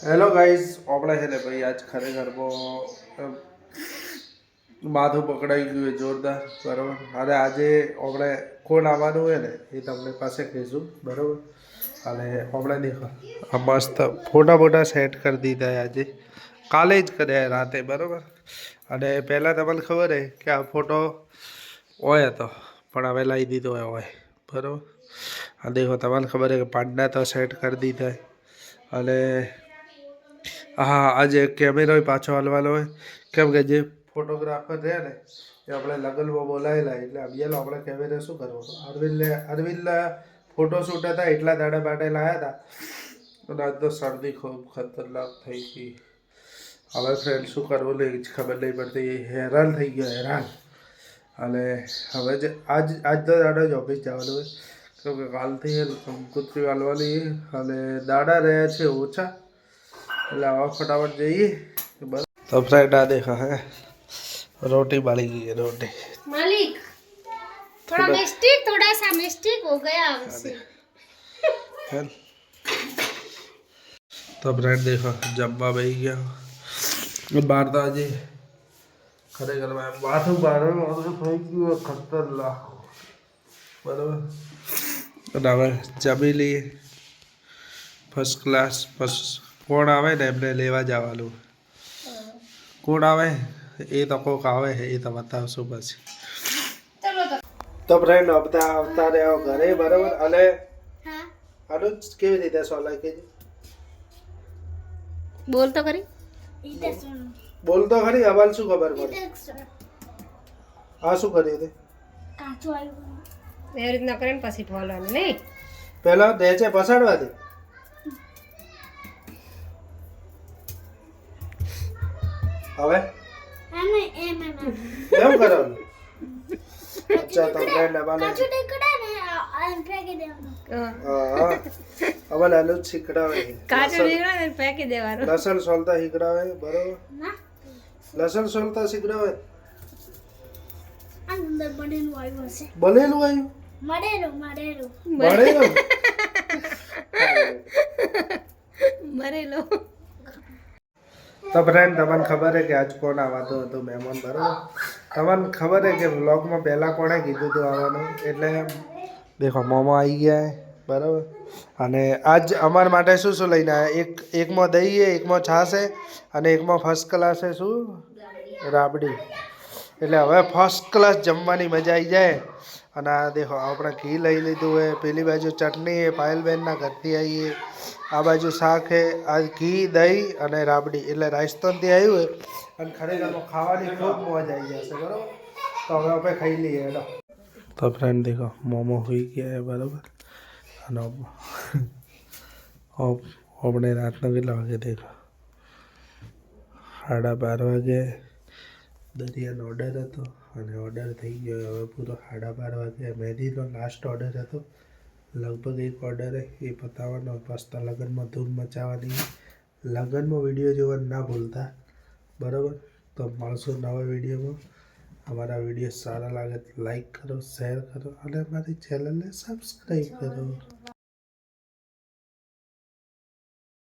Hello guys આપણે છે ને ભાઈ આજ ખરેખર માથું પકડાઈ ગયું હોય જોરદાર બરાબર. અને આજે આપણે કોણ આવવાનું હોય ને એ તમને પાસે કહીશું બરાબર. અને આપણે દેખો આ મસ્ત ફોટા સેટ કરી દીધા આજે, કાલે જ કર્યા રાતે બરાબર. અને પહેલાં તમને ખબર હે કે આ ફોટો હોય હતો પણ હવે લાવી દીધો હોય બરાબર. આ દેખો તમને ખબર હે કે પાંડા તો સેટ કરી દીધા. અને હા આજે કેમેરો પાછો હાલવાનો હોય કેમ કે જે ફોટોગ્રાફર રહ્યા ને એ આપણે લગ્નમાં બોલાવેલા એટલે અભિયાલો આપણે કેમેરા શું કરવાનું. અરવિંદ ફોટોશૂટ હતા એટલા દાડા માટે લાવ્યા હતા અને આજ તો શરદી ખૂબ ખતરનાક થઈ ગઈ. હવે ફ્રેન્ડ શું કરવું નહીં ખબર નહીં પડતી, હેરાન થઈ ગયો હેરાન. અને હવે જે આજ તો દાડા જ ઓફિસ જવાનું હોય કેમ કે કાલથી કંકોત્રી વાળવાની અને દાડા રહ્યા છે ઓછા એટલે આવા ફટાફટ જઈએ બસ. તો ફ્રેન્ડ આ દેખા હે रोटी बाली गई है रोटी मालिक थोड़ा सा मिस्टेक हो गया हमसे। तो फ्रेंड देखो जम्बा बही गया बार तो आज खरेखर माथું બારણું થઈ ગયું ખતરનાક બરાબર. અને હવે જમી લઈએ ફર્સ્ટ ક્લાસ. કોણ આવે ને એમને લેવા જવાનું. કોણ આવે એ તો કોક આવે એ તો બતાવશું પછી. તો ફ્રેન્ડ આવતા રહ્યો ઘરે બરાબર. અને આનું કેવી રીતે સોલાય કે बोल तो करी બોલ તો ખરી અવાજ શું ખબર પડે. આ શું કર્યું તે એ રીતના કરીને પછી ઢોલવાનું નહીં. પહેલા દેચે પસાડવા દે. હવે કેમ કરવાનું. અચ્છા તો ફ્રેન્ડ અમારે અમારે આલુ શીખડાવે કાચું નીકળે ને ફેંકી દેવાનું. લસણ સોલતા શીખડાવે બરોબર. લસણ સોલતા શીખડાવે. બનેલું આવ્યું મરેલો. તો ફ્રેન્ડ તમને ખબર હે કે આજ કોણ આવવાનું હતું મહેમાન બરાબર. તમને ખબર હે કે વ્લોગમાં પહેલાં કોણે કીધું હતું આવવાનું એટલે દેખો મોમો આવી ગયા બરાબર. અને આજ અમારા માટે શું શું લઈને આવ્યા, એકમાં દહીં છે, એકમાં છાશ છે અને એકમાં ફર્સ્ટ ક્લાસ છે શું રાબડી. એટલે હવે ફર્સ્ટ ક્લાસ જમવાની મજા આવી જાય. અને આ દેખો આપણે ઘી લઈ લીધું હોય, પેલી બાજુ ચટણી છે પાયલબેનના ઘરથી આવીએ, આ બાજુ શાક છે, આ ઘી દહીં અને રાબડી એટલે રાજસ્થાનથી આવ્યું હોય. અને ખરેખર ખાવાની ખૂબ મજા આવી જશે બરાબર. તો હવે આપણે ખાઈ લઈએ હેડો. તો ફ્રેન્ડ દેખો મોમો હોઈ ગયા है બરાબર. અને આપણે રાતના કેટલા વાગે દેખો 12:30 વાગે દરિયાનો ઓર્ડર હતો અને ઓર્ડર થઈ ગયો હવે પૂરો 12:30 વાગે. મહેંદીનો લાસ્ટ ઓર્ડર હતો લગભગ એક ઓર્ડર એ પતાવવાનો પાસ્તા લગ્નમાં ધૂમ મચાવવાની. લગ્નમાં વિડીયો જોવા ના ભૂલતા બરાબર. તો મળશું નવા વિડીયોમાં. અમારા વિડીયો સારા લાગે તો લાઈક કરો, શેર કરો અને અમારી ચેનલને સબસ્ક્રાઈબ કરો.